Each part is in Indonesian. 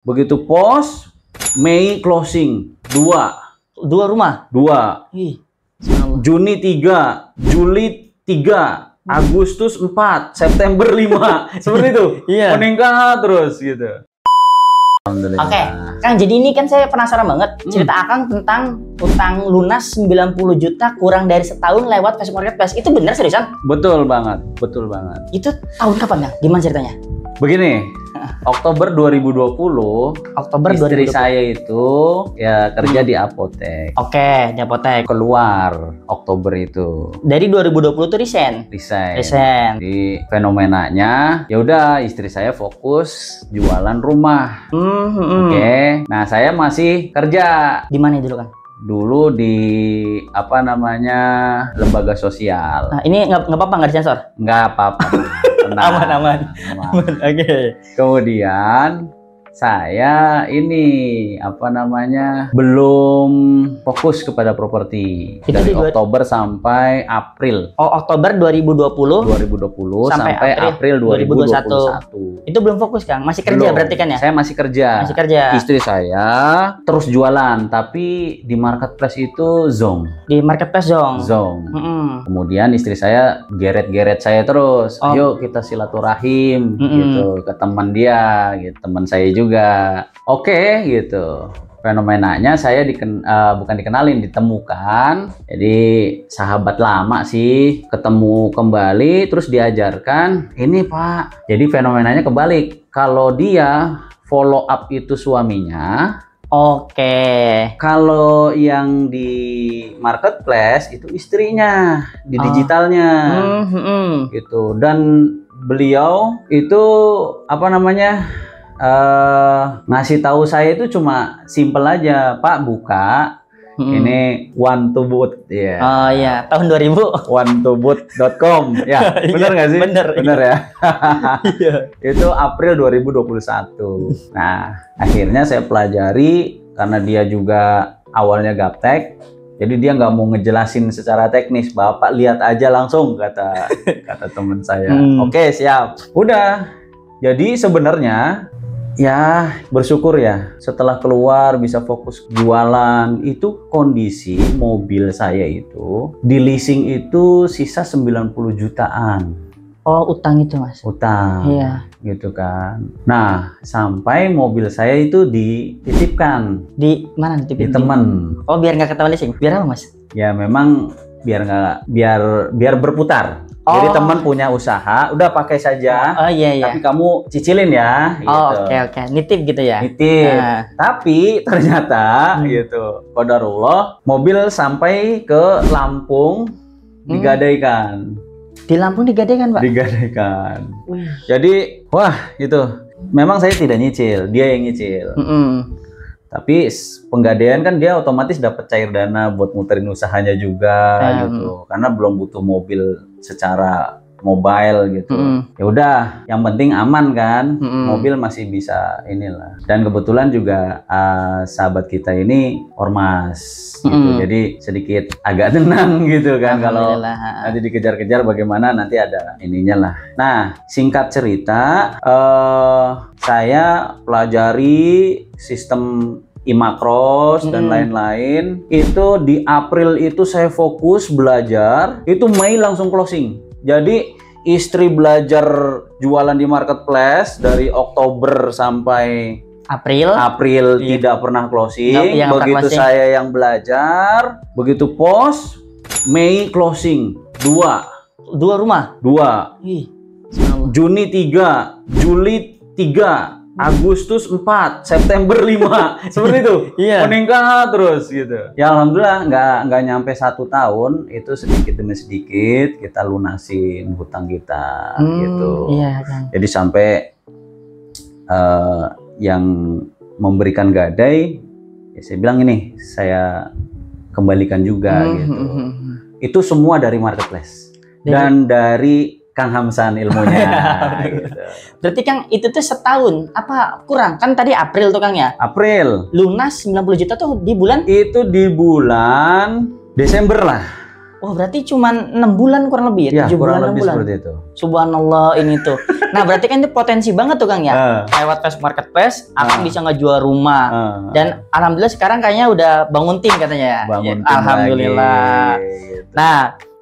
Begitu pos, Mei closing 2 rumah. 2, Ih, subhanallah. Juni 3, Juli 3, Agustus 4, September 5. Seperti itu. Iya. Meningkat terus gitu. Alhamdulillah. Oke, Kang, jadi ini kan saya penasaran banget cerita Akang tentang utang lunas 90 juta kurang dari setahun lewat Facebook Marketplace. Itu benar seriusan? Betul banget, betul banget. Itu tahun kapan, Kang? Gimana ceritanya? Begini, Oktober 2020, Oktober istri 2020. saya itu ya kerja di apotek. Oke, di apotek. Keluar Oktober itu. Dari 2020 tuh resign. Resign. Di fenomenanya, ya udah istri saya fokus jualan rumah. Oke. Nah, saya masih kerja. Di mana dulu, Kang? Dulu di apa namanya, lembaga sosial. Nah, ini nggak apa-apa, nggak disensor? Nggak apa-apa. Tenang, Aman. Oke. Kemudian saya ini apa namanya, belum fokus kepada properti dari Oktober sampai April. Oh, Oktober 2020 sampai April 2021. Itu belum fokus, Kang? Masih kerja berarti kan ya? Saya masih kerja. Masih kerja. Istri saya terus jualan, tapi di marketplace itu zong. Di marketplace zong. Kemudian istri saya geret-geret saya terus. Ayo kita silaturahim gitu ke teman dia, gitu. Teman saya juga. Oke, gitu. Fenomenanya saya bukan dikenalin, ditemukan. Jadi sahabat lama sih, ketemu kembali terus diajarkan, ini Pak. Jadi fenomenanya kebalik. Kalau dia follow up itu suaminya. Oke. Kalau yang di marketplace itu istrinya, di digitalnya. Gitu. Dan beliau itu apa namanya? Ngasih tahu saya itu cuma simple aja, Pak, buka ini one to boot ya. Oh iya, tahun 2000 onetoboot.com ya. Bener nggak sih? Bener ya. Iya. Itu April 2021. Nah, akhirnya saya pelajari karena dia juga awalnya gaptek. Jadi dia nggak mau ngejelasin secara teknis, Bapak lihat aja langsung, kata teman saya. Oke, siap. Udah. Jadi sebenarnya ya bersyukur ya, setelah keluar bisa fokus jualan. Itu kondisi mobil saya itu di leasing itu sisa 90 jutaan. Oh, utang itu, Mas? Utang. Iya. Gitu kan. Nah, sampai mobil saya itu dititipkan. Di mana dititipin? Di teman. Oh, biar nggak ketahuan leasing. Biar apa, Mas? Ya memang biar berputar. Jadi teman punya usaha, udah pakai saja. Oh iya. Tapi kamu cicilin ya. Oh, gitu. oke. Nitip gitu ya. Nitip. Tapi ternyata gitu, qadarullah, mobil sampai ke Lampung digadaikan. Di Lampung digadaikan, Pak? Digadaikan. Jadi, wah itu. Memang saya tidak nyicil, dia yang nyicil. Tapi penggadaian kan dia otomatis dapat cair dana buat muterin usahanya juga gitu. Karena belum butuh mobil secara mobile gitu. Ya udah, yang penting aman kan. Mobil masih bisa inilah. Dan kebetulan juga sahabat kita ini ormas gitu. Jadi sedikit agak tenang gitu kan kalau nanti dikejar-kejar bagaimana, nanti ada ininya lah. Nah, singkat cerita, saya pelajari sistem Imakros dan lain-lain. Itu di April itu saya fokus belajar, itu Mei langsung closing. Jadi istri belajar jualan di marketplace dari Oktober sampai April tidak pernah closing. Begitu saya yang belajar, begitu pos, Mei closing 2 rumah. 2. Juni 3, Juli 3, Agustus 4, September 5. Seperti itu. Meningkat terus gitu. Ya alhamdulillah nggak nyampe 1 tahun, itu sedikit demi sedikit kita lunasin hutang kita gitu. Jadi sampai yang memberikan gadai, ya saya bilang ini saya kembalikan juga gitu. Itu semua dari marketplace dan dari Kang Hamsan ilmunya. Gitu. Berarti Kang itu tuh setahun apa kurang? Kan tadi April tuh Kang ya? April. Lunas 90 juta tuh di bulan? Itu di bulan Desember lah. Oh, berarti cuma 6 bulan kurang lebih ya? 7 bulan, 6 bulan. Seperti itu. Subhanallah ini tuh. Nah, berarti kan itu potensi banget tuh Kang ya. Lewat Facebook Marketplace, Akang bisa ngejual rumah. Dan alhamdulillah sekarang kayaknya udah bangun tim katanya ya. Bangun tim alhamdulillah. Lagi, gitu. Nah,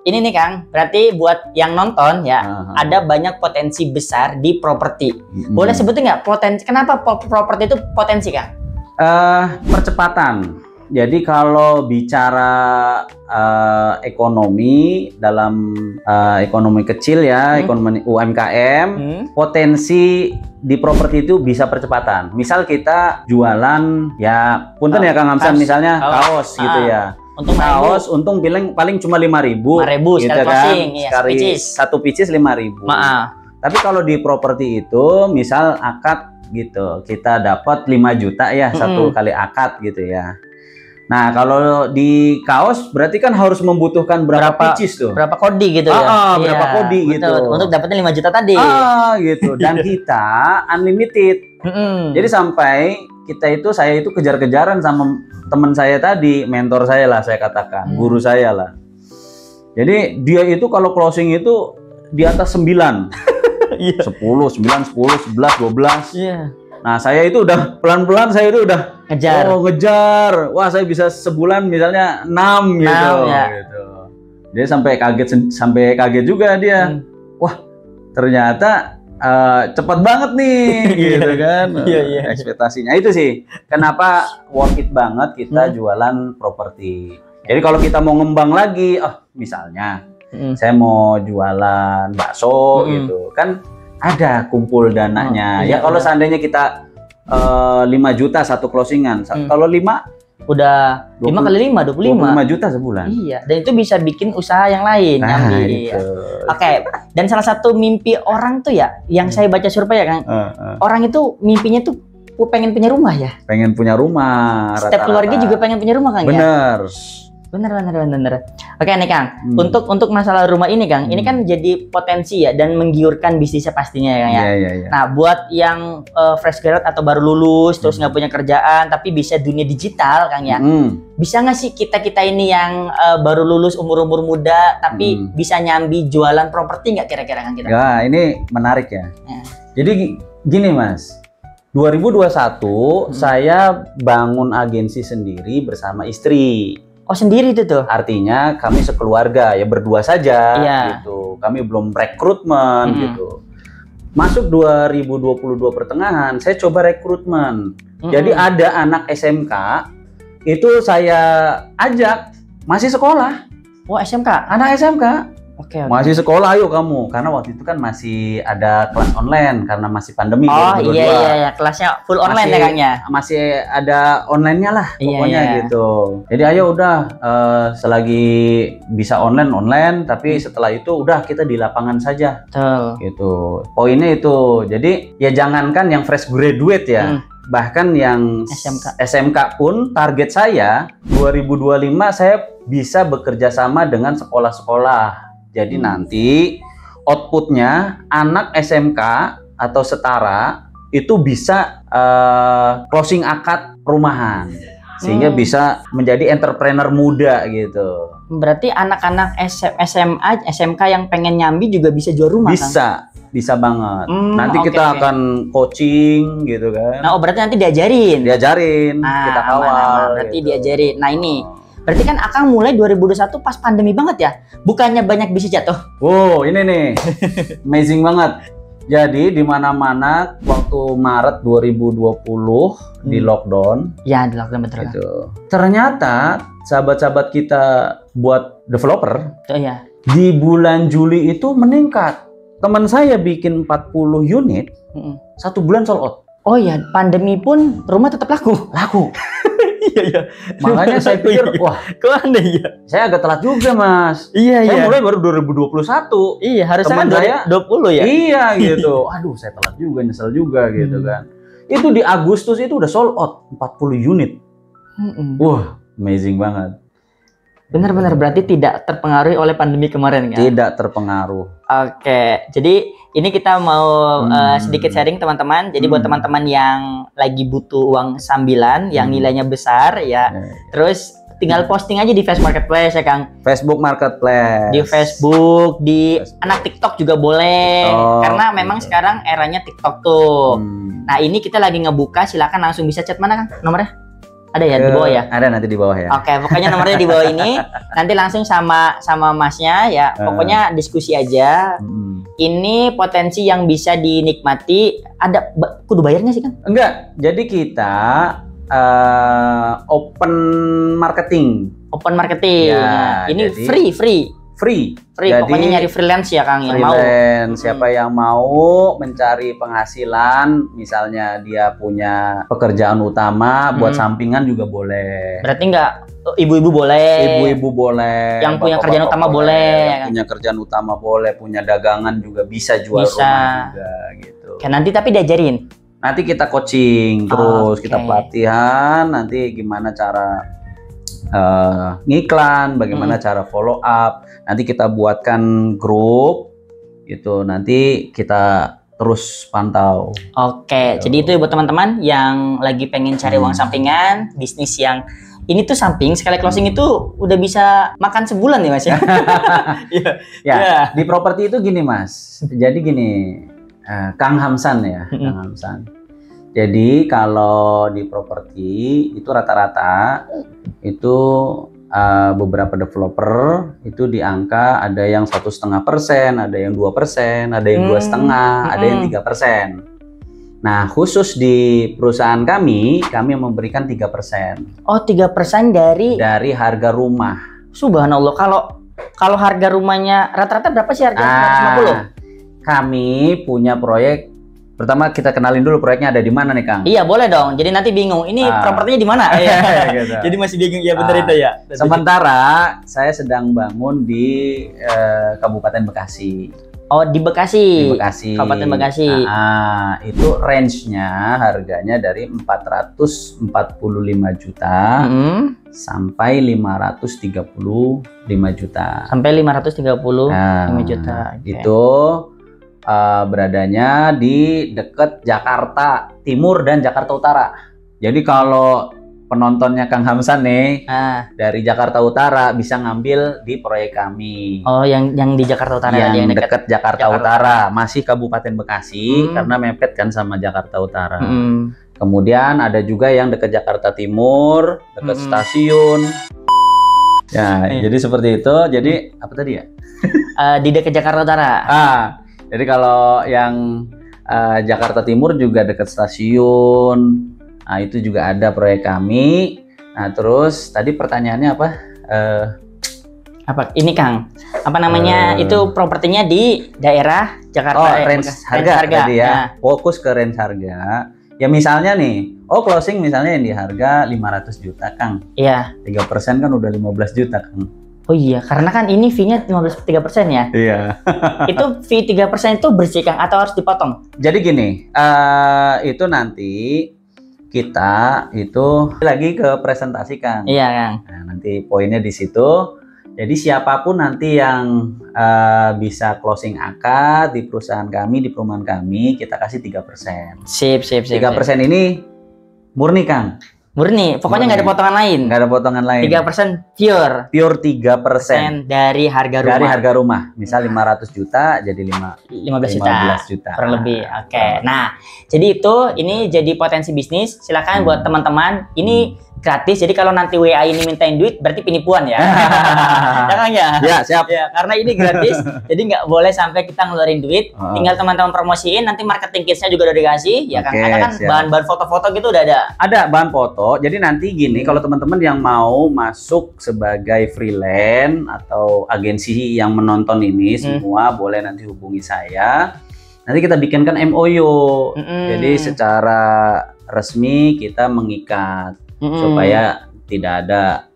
ini nih Kang, berarti buat yang nonton ya, ada banyak potensi besar di properti. Boleh sebutin nggak potensi? Kenapa properti itu potensi Kang? Percepatan. Jadi kalau bicara ekonomi dalam ekonomi kecil ya, ekonomi UMKM, potensi di properti itu bisa percepatan. Misal kita jualan ya, punten ya Kang Hamsan, misalnya kaos gitu ya. Untung kaos, untung paling cuma 5.000. 5.000 gitu kan? Closing, ya, satu pieces 5.000. Tapi kalau di properti itu, misal akad gitu, kita dapat 5 juta ya satu kali akad gitu ya. Nah, kalau di kaos berarti kan harus membutuhkan berapa pieces tuh? Berapa kodi gitu ya? Berapa kodi gitu. Untuk dapetin 5 juta tadi. Gitu. Dan kita unlimited. Jadi sampai saya itu kejar-kejaran sama teman saya tadi, mentor saya lah saya katakan, guru saya lah. Jadi dia itu kalau closing itu di atas 9. 10, 9, 10, 11, 12. Iya. Nah, saya itu udah pelan-pelan saya itu udah ngejar. Wah, saya bisa sebulan misalnya 6 gitu. Gitu. Dia sampai kaget juga dia. Wah, ternyata cepat banget nih gitu kan. Ekspektasinya itu sih. Kenapa worth it banget kita jualan properti. Jadi kalau kita mau ngembang lagi, misalnya saya mau jualan bakso gitu kan, ada kumpul dananya. Ya kalau seandainya kita 5 juta satu closingan, kalau 5 udah 5 kali 5 25 juta sebulan. Iya, dan itu bisa bikin usaha yang lain. Oke. Dan salah satu mimpi orang tuh ya, yang saya baca survei ya Kang, orang itu mimpinya tuh pengen punya rumah ya. Pengen punya rumah. Setiap keluarga juga pengen punya rumah Kang. Bener. Bener. Oke nih Kang, untuk masalah rumah ini Kang, ini kan jadi potensi ya dan menggiurkan bisnisnya pastinya ya Kang ya. Iya. Nah buat yang fresh graduate atau baru lulus terus nggak punya kerjaan tapi bisa dunia digital Kang ya, bisa nggak sih kita ini yang baru lulus umur muda tapi bisa nyambi jualan properti nggak kira-kira Kang kita? Ya ini menarik ya. Jadi gini Mas. 2021 saya bangun agensi sendiri bersama istri. Oh sendiri itu tuh? Artinya kami sekeluarga ya berdua saja gitu. Kami belum rekrutmen gitu. Masuk 2022 pertengahan saya coba rekrutmen. Jadi ada anak SMK itu saya ajak masih sekolah. Oh SMK? Anak SMK. Oke. Masih sekolah ayo kamu, karena waktu itu kan masih ada kelas online karena masih pandemi. Oh iya, kelasnya full online ya Kang ya. Masih ada online-nya lah pokoknya gitu. Jadi ayo udah selagi bisa online, tapi setelah itu udah kita di lapangan saja. Betul. Gitu. Poinnya itu. Jadi ya jangankan yang fresh graduate ya. Bahkan yang SMK pun target saya 2025 saya bisa bekerja sama dengan sekolah-sekolah. Jadi nanti outputnya anak SMK atau setara itu bisa closing akad perumahan sehingga bisa menjadi entrepreneur muda gitu. Berarti anak-anak SMA, SMK yang pengen nyambi juga bisa jual rumah kan? Bisa banget. Nanti kita akan coaching gitu kan. Nah, berarti nanti diajarin. Kita kawal. Berarti gitu. Diajarin. Nah, ini berarti kan Akang mulai 2021 pas pandemi banget ya? Bukannya banyak bisa jatuh? Wow, ini nih. Amazing banget. Jadi di mana-mana waktu Maret 2020 di lockdown. Ya, di lockdown betul. Gitu. Ternyata sahabat-sahabat kita buat developer di bulan Juli itu meningkat. Teman saya bikin 40 unit, 1 bulan sold out. Oh iya, pandemi pun rumah tetap laku. Iya. Makanya saya pikir, wah, kok aneh ya? Saya agak telat juga, Mas. Saya mulai baru 2021. Iya, harusnya teman saya 20 ya? Iya, gitu. Aduh, saya telat juga, nyesel juga gitu kan. Itu di Agustus itu udah sold out 40 unit. Wah, amazing banget. Benar-benar berarti tidak terpengaruhi oleh pandemi kemarin kan? Tidak terpengaruh. Oke, jadi ini kita mau sedikit sharing teman-teman. Jadi buat teman-teman yang lagi butuh uang sambilan yang nilainya besar ya, terus tinggal posting aja di Facebook Marketplace ya Kang. Facebook Marketplace. Di Facebook, di anak TikTok juga boleh. Karena memang sekarang eranya TikTok tuh. Nah ini kita lagi ngebuka, silakan langsung bisa chat mana Kang nomornya? Ada ya di bawah ya? Ada nanti di bawah ya. Oke, pokoknya nomornya di bawah ini. Nanti langsung sama masnya ya. Pokoknya diskusi aja. Ini potensi yang bisa dinikmati. Ada kudu bayarnya sih Kang? Enggak. Jadi kita open marketing. Open marketing. Ya, ini jadi, free. Jadi, pokoknya nyari freelance ya Kang yang mau. Siapa yang mau mencari penghasilan, misalnya dia punya pekerjaan utama, buat sampingan juga boleh. Berarti enggak ibu-ibu boleh. Ibu-ibu boleh. Yang punya kerjaan utama boleh. Yang punya kerjaan utama boleh, punya dagangan juga bisa jual rumah juga gitu. Kayak nanti tapi diajarin. Nanti kita coaching terus, kita pelatihan, nanti gimana cara ngiklan, bagaimana cara follow up. Nanti kita buatkan grup gitu, nanti kita terus pantau. Oke, jadi itu buat teman-teman yang lagi pengen cari uang sampingan, bisnis yang ini tuh samping sekali closing itu udah bisa makan sebulan ya Mas ya. Di properti itu gini Mas. Jadi gini, Kang Hamsan ya, Kang Hamsan. Jadi kalau di properti itu rata-rata itu beberapa developer itu di angka ada yang 1,5%, ada yang 2%, ada yang 2,5%, ada yang 3%. Nah khusus di perusahaan kami memberikan 3%. Oh 3% dari harga rumah. Subhanallah. Kalau harga rumahnya rata-rata berapa sih harganya? 150? Kami punya proyek. Pertama kita kenalin dulu proyeknya ada di mana nih Kang? Iya boleh dong. Jadi nanti bingung. Ini propertinya di mana? Gitu. Jadi masih bingung ya bener itu ya. Sementara saya sedang bangun di Kabupaten Bekasi. Oh di Bekasi. Di Bekasi. Kabupaten Bekasi. Itu range-nya harganya dari 445 juta sampai 535 juta. Sampai 535 juta. Itu beradanya di dekat Jakarta Timur dan Jakarta Utara. Jadi kalau penontonnya Kang Hamsan nih dari Jakarta Utara bisa ngambil di proyek kami. Oh, yang di Jakarta Utara, yang dekat Jakarta Utara, masih Kabupaten Bekasi karena mepet kan sama Jakarta Utara. Kemudian ada juga yang dekat Jakarta Timur, dekat stasiun. Ya, jadi seperti itu. Jadi apa tadi ya? Di dekat Jakarta Utara. Jadi kalau yang Jakarta Timur juga dekat stasiun, nah itu juga ada proyek kami. Nah terus tadi pertanyaannya apa? Apa ini Kang? Apa namanya? Itu propertinya di daerah Jakarta. Oh range harga tadi ya. Fokus ke range harga. Ya misalnya nih, closing misalnya yang di harga 500 juta Kang. Iya. 3% kan udah 15 juta Kang. Oh iya, karena kan ini fee-nya 3% ya? Iya. Itu fee 3% itu bersih Kang atau harus dipotong? Jadi gini, itu nanti kita itu lagi ke presentasi Kang. Iya Kang. Nah, nanti poinnya di situ. Jadi siapapun nanti yang bisa closing akad di perusahaan kami, di perumahan kami, kita kasih 3%. Sip. 3% ini murni Kang. Murni, pokoknya nggak ada potongan lain. Nggak ada potongan lain. 3% pure. Pure 3% dari harga rumah. Dari harga rumah. Misal 500 juta jadi 15 juta. Kurang lebih. Oke. Nah, jadi ini jadi potensi bisnis. Silakan buat teman-teman. Ini gratis. Jadi kalau nanti WA ini mintain duit berarti penipuan ya. Jangan ya. Ya, siap. Ya, karena ini gratis. Jadi nggak boleh sampai kita ngeluarin duit. Tinggal teman-teman promosiin, nanti marketing kitsnya juga udah dikasih. Ya kan, ada kan bahan-bahan foto-foto gitu udah ada. Ada bahan foto. Jadi nanti gini, kalau teman-teman yang mau masuk sebagai freelance atau agensi yang menonton ini semua boleh nanti hubungi saya. Nanti kita bikinkan MOU. Jadi secara resmi kita mengikat supaya tidak ada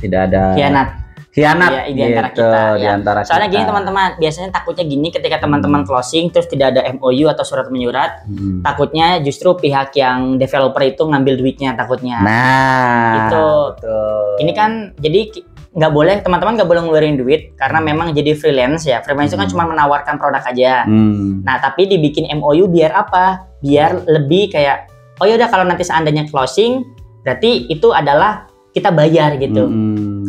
tidak ada khianat di antara kita. Di antara soalnya kita. Gini teman-teman, biasanya takutnya gini ketika teman-teman closing terus tidak ada MOU atau surat menyurat, takutnya justru pihak yang developer itu ngambil duitnya takutnya. Nah, itu ini kan jadi nggak boleh, teman-teman nggak boleh ngeluarin duit karena memang jadi freelance ya. Freelance itu kan cuma menawarkan produk aja. Nah tapi dibikin MOU biar apa? Biar lebih kayak, oh yaudah kalau nanti seandainya closing, berarti itu adalah kita bayar gitu.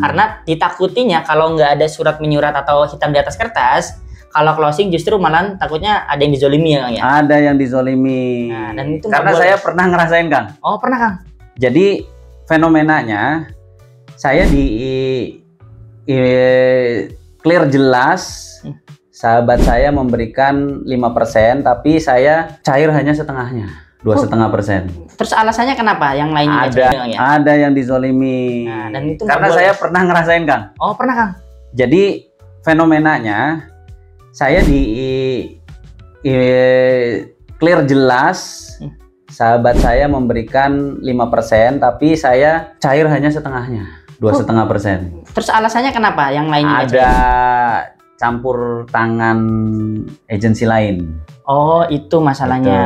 Karena ditakutinya kalau nggak ada surat menyurat atau hitam di atas kertas, kalau closing justru malah takutnya ada yang dizolimi ya Kang ya? Ada yang dizolimi. Nah, dan itu karena saya pernah ngerasain Kang. Oh pernah Kang? Jadi fenomenanya saya clear jelas sahabat saya memberikan 5% tapi saya cair hanya setengahnya, 2,5%. Terus alasannya kenapa? Yang lainnya ada yang dizolimi. Nah, dan itu karena saya pernah ngerasain Kang. Oh pernah Kang? Jadi fenomenanya saya clear jelas sahabat saya memberikan 5% tapi saya cair hanya setengahnya, 2,5%. Terus alasannya kenapa? Yang lainnya ada campur tangan agensi lain. Oh itu masalahnya.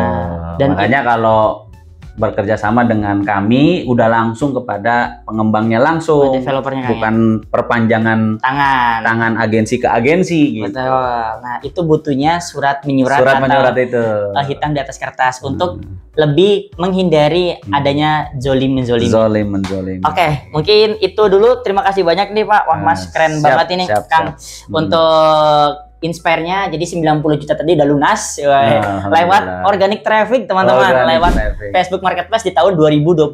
Dan makanya kalau bekerja sama dengan kami udah langsung kepada pengembangnya langsung, developernya bukan perpanjangan tangan agensi ke agensi gitu. Betul. Nah itu butuhnya surat menyurat itu hitam di atas kertas untuk lebih menghindari adanya zolim menzolim. Oke, mungkin itu dulu. Terima kasih banyak nih Pak. Wah Mas keren banget ini Kang untuk Inspire-nya. Jadi 90 juta tadi udah lunas lewat organic traffic teman-teman, lewat Facebook Marketplace di tahun 2021,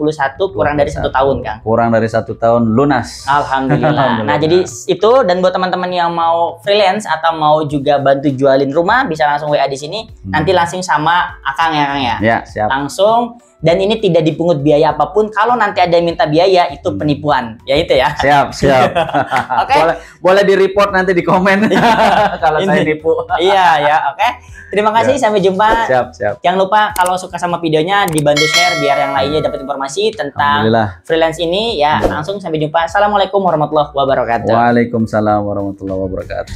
kurang dari 1 tahun Kang. Kurang dari 1 tahun lunas. Alhamdulillah. Nah jadi itu, dan buat teman-teman yang mau freelance atau mau juga bantu jualin rumah bisa langsung WA di sini. Nanti langsung sama Akang ya Kang ya. Ya siap. Langsung. Dan ini tidak dipungut biaya apapun. Kalau nanti ada yang minta biaya itu penipuan. Ya itu ya. Siap. Oke. Boleh di-report nanti di komen kalau saya nipu. Iya ya, oke. Terima kasih, sampai jumpa. Siap. Jangan lupa kalau suka sama videonya dibantu share biar yang lainnya dapat informasi tentang freelance ini ya. Langsung sampai jumpa. Assalamualaikum warahmatullahi wabarakatuh. Waalaikumsalam warahmatullahi wabarakatuh.